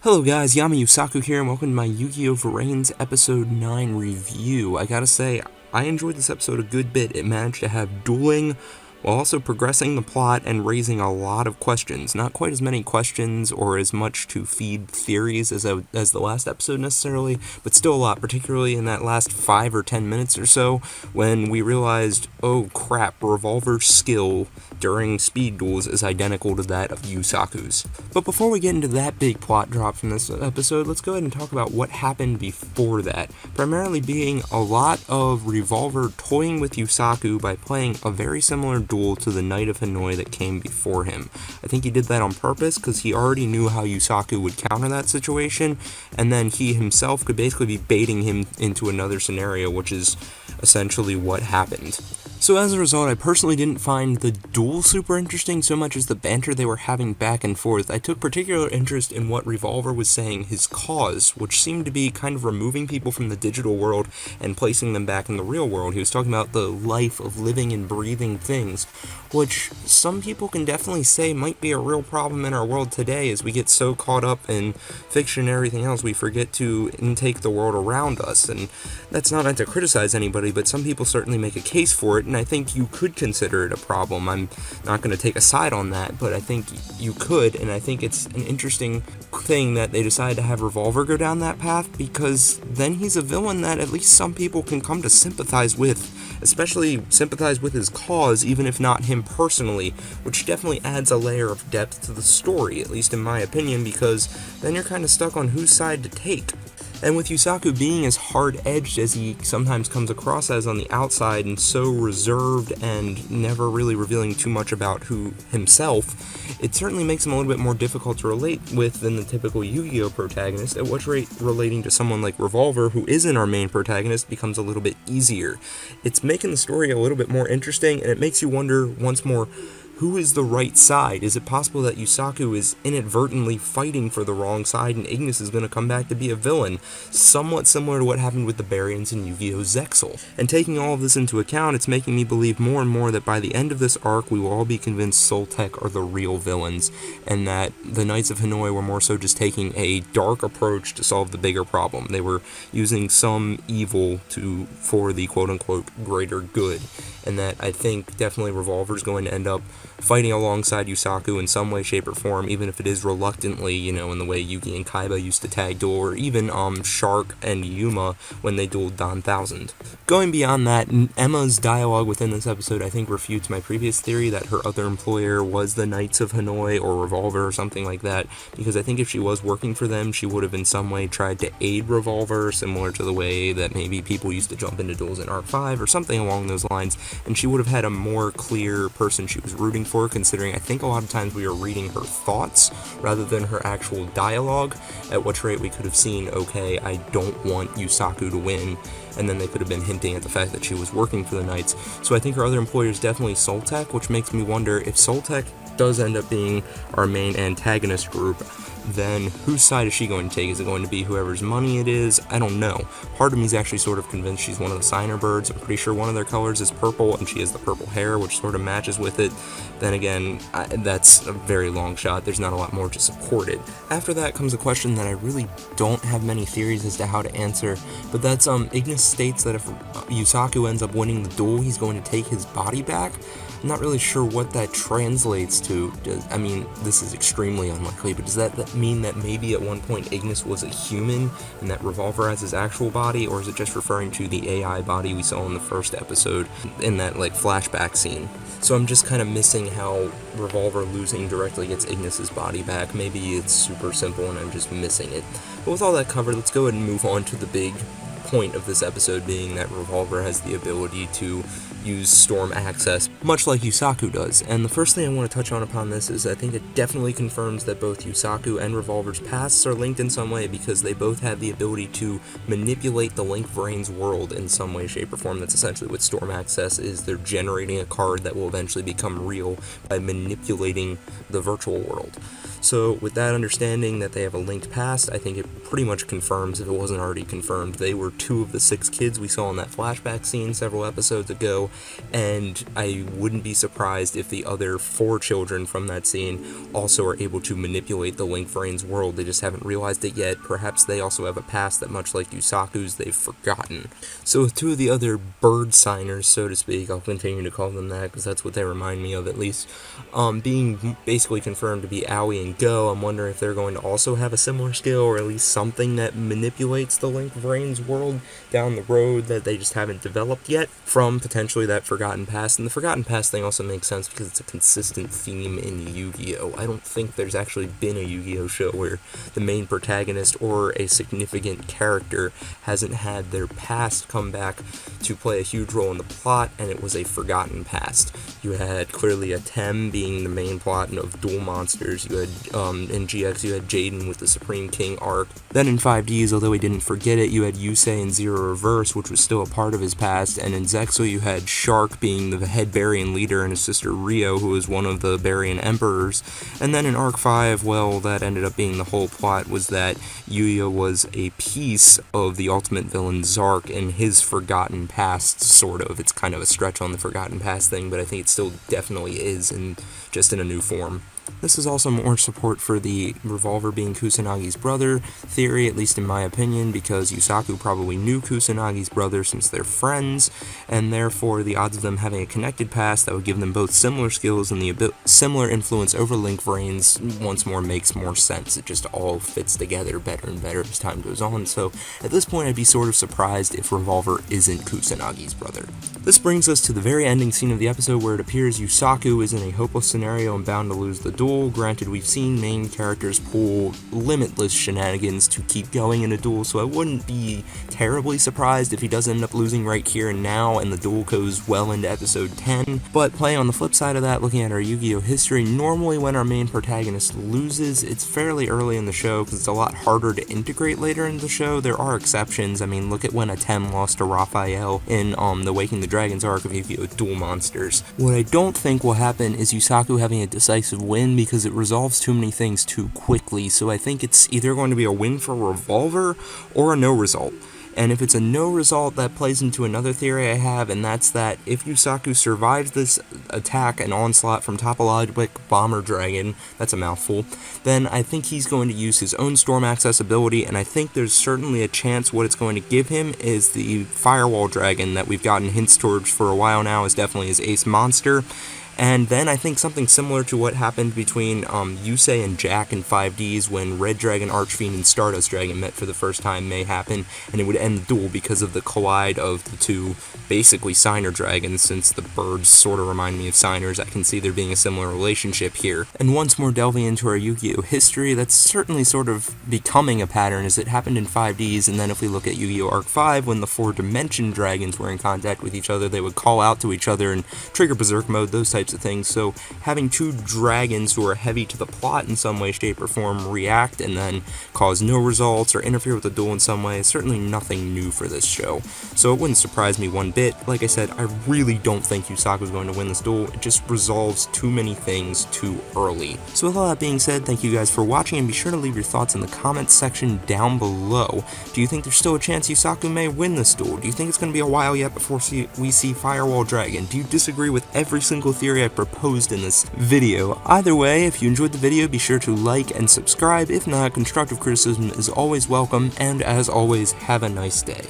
Hello guys, Yami Yusaku here, and welcome to my Yugioh Vrains Episode 9 review. I gotta say, I enjoyed this episode a good bit. It managed to have dueling, while also progressing the plot and raising a lot of questions. Not quite as many questions or as much to feed theories as the last episode necessarily, but still a lot, particularly in that last 5 or 10 minutes or so, when we realized, oh crap, Revolver's skill during speed duels is identical to that of Yusaku's. But before we get into that big plot drop from this episode, let's go ahead and talk about what happened before that, primarily being a lot of Revolver toying with Yusaku by playing a very similar duel to the Knight of Hanoi that came before him. I think he did that on purpose because he already knew how Yusaku would counter that situation, and then he himself could basically be baiting him into another scenario, which is essentially what happened. So as a result, I personally didn't find the duel super interesting so much as the banter they were having back and forth. I took particular interest in what Revolver was saying his cause, which seemed to be kind of removing people from the digital world and placing them back in the real world. He was talking about the life of living and breathing things, which some people can definitely say might be a real problem in our world today as we get so caught up in fiction and everything else we forget to intake the world around us. And that's not meant to criticize anybody, but some people certainly make a case for it, and I think you could consider it a problem. I'm not going to take a side on that, but I think you could, and I think it's an interesting thing that they decided to have Revolver go down that path, because then he's a villain that at least some people can come to sympathize with, especially sympathize with his cause, even if not him personally, which definitely adds a layer of depth to the story, at least in my opinion, because then you're kind of stuck on whose side to take. And with Yusaku being as hard-edged as he sometimes comes across as on the outside, and so reserved and never really revealing too much about himself, it certainly makes him a little bit more difficult to relate with than the typical Yu-Gi-Oh protagonist, at which rate relating to someone like Revolver, who isn't our main protagonist, becomes a little bit easier. It's making the story a little bit more interesting, and it makes you wonder once more, who is the right side? Is it possible that Yusaku is inadvertently fighting for the wrong side and Ignis is going to come back to be a villain? Somewhat similar to what happened with the Baryons in Yu-Gi-Oh! Zexal. And taking all of this into account, it's making me believe more and more that by the end of this arc, we will all be convinced Soltec are the real villains, and that the Knights of Hanoi were more so just taking a dark approach to solve the bigger problem. They were using some evil for the quote-unquote greater good, and that I think definitely Revolver's going to end up fighting alongside Yusaku in some way, shape, or form, even if it is reluctantly, in the way Yugi and Kaiba used to tag duel, or even Shark and Yuma when they dueled Don 1000. Going beyond that, Emma's dialogue within this episode, I think, refutes my previous theory that her other employer was the Knights of Hanoi or Revolver or something like that, because I think if she was working for them, she would have in some way tried to aid Revolver, similar to the way that maybe people used to jump into duels in Arc 5 or something along those lines, and she would have had a more clear person she was rooting for, considering I think a lot of times we were reading her thoughts rather than her actual dialogue, at which rate we could have seen, okay, I don't want Yusaku to win, and then they could have been hinting at the fact that she was working for the Knights. So I think her other employer is definitely Soltec, which makes me wonder if Soltec does end up being our main antagonist group, then whose side is she going to take? Is it going to be whoever's money it is? I don't know. Part of me is actually sort of convinced she's one of the signer birds. I'm pretty sure one of their colors is purple, and she has the purple hair, which sort of matches with it. Then again, that's a very long shot. There's not a lot more to support it. After that comes a question that I really don't have many theories as to how to answer, but that's Ignis states that if Yusaku ends up winning the duel, he's going to take his body back. I'm not really sure what that translates to. This is extremely unlikely, but does that mean that maybe at one point Ignis was a human and that Revolver has his actual body, or is it just referring to the AI body we saw in the first episode in that flashback scene? So I'm just kind of missing how Revolver losing directly gets Ignis's body back. Maybe it's super simple and I'm just missing it. But with all that covered, let's go ahead and move on to the big point of this episode, being that Revolver has the ability to use storm access, much like Yusaku does. And the first thing I want to touch on upon this is I think it definitely confirms that both Yusaku and Revolver's pasts are linked in some way, because they both have the ability to manipulate the Link Vrains world in some way, shape, or form. That's essentially what storm access is. They're generating a card that will eventually become real by manipulating the virtual world. So with that understanding that they have a linked past, I think it pretty much confirms, if it wasn't already confirmed, they were two of the 6 kids we saw in that flashback scene several episodes ago, Yugioh, and I wouldn't be surprised if the other 4 children from that scene also are able to manipulate the Link Vrains world. They just haven't realized it yet. Perhaps they also have a past that, much like Yusaku's, they've forgotten. So with 2 of the other bird signers, so to speak, I'll continue to call them that because that's what they remind me of at least, being basically confirmed to be Aoi and Go, I'm wondering if they're going to also have a similar skill, or at least something that manipulates the Link Vrains world down the road that they just haven't developed yet from potentially that Forgotten Past. And the Forgotten Past thing also makes sense because it's a consistent theme in Yu-Gi-Oh! I don't think there's actually been a Yu-Gi-Oh! Show where the main protagonist or a significant character hasn't had their past come back to play a huge role in the plot, and it was a forgotten past. You had clearly a Tem being the main plot of Duel Monsters. You had, in GX, you had Jaden with the Supreme King arc. Then in 5Ds, although he didn't forget it, you had Yusei in Zero Reverse, which was still a part of his past, and in Zexal you had Shark being the head Barian leader and his sister Rio, who was one of the Barian emperors. And then in Arc 5, well, that ended up being the whole plot, was that Yugioh was a piece of the ultimate villain Zark in his forgotten past, sort of. It's kind of a stretch on the forgotten past thing, but I think it still definitely is, and just in a new form. This is also more support for the Revolver being Kusanagi's brother theory, at least in my opinion, because Yusaku probably knew Kusanagi's brother since they're friends, and therefore the odds of them having a connected past that would give them both similar skills and the similar influence over Link Vrains once more makes more sense. It just all fits together better and better as time goes on, so at this point I'd be sort of surprised if Revolver isn't Kusanagi's brother. This brings us to the very ending scene of the episode where it appears Yusaku is in a hopeless scenario and bound to lose the duel. Granted, we've seen main characters pull limitless shenanigans to keep going in a duel, so I wouldn't be terribly surprised if he does end up losing right here and now and the duel goes well into episode 10. But playing on the flip side of that, looking at our Yu-Gi-Oh! History, normally when our main protagonist loses, it's fairly early in the show because it's a lot harder to integrate later in the show. There are exceptions. I mean, look at when Atem lost to Raphael in the Waking the Dragons arc of Yu-Gi-Oh! Duel Monsters. What I don't think will happen is Yusaku having a decisive win because it resolves too many things too quickly, so I think it's either going to be a win for Revolver or a no result. And if it's a no result, that plays into another theory I have, and that's that if Yusaku survives this attack and onslaught from Topologic Bomber Dragon, that's a mouthful, then I think he's going to use his own Storm accessibility, and I think there's certainly a chance what it's going to give him is the Firewall Dragon that we've gotten hints towards for a while now is definitely his ace monster. And then I think something similar to what happened between Yusei and Jack in 5Ds when Red Dragon, Archfiend, and Stardust Dragon met for the first time may happen, and it would end the duel because of the collide of the two basically signer dragons. Since the birds sort of remind me of signers, I can see there being a similar relationship here. And once more delving into our Yu-Gi-Oh! History, that's certainly sort of becoming a pattern as it happened in 5Ds, and then if we look at Yu-Gi-Oh! Arc 5, when the 4-dimension dragons were in contact with each other, they would call out to each other and trigger Berserk mode, those types of things. So having two dragons who are heavy to the plot in some way, shape, or form react and then cause no results or interfere with the duel in some way is certainly nothing new for this show. So it wouldn't surprise me one bit. Like I said, I really don't think Yusaku's going to win this duel. It just resolves too many things too early. So with all that being said, thank you guys for watching, and be sure to leave your thoughts in the comments section down below. Do you think there's still a chance Yusaku may win this duel? Do you think it's going to be a while yet before we see Firewall Dragon? Do you disagree with every single theory I proposed in this video? Either way, if you enjoyed the video, be sure to like and subscribe. If not, constructive criticism is always welcome, and as always, have a nice day.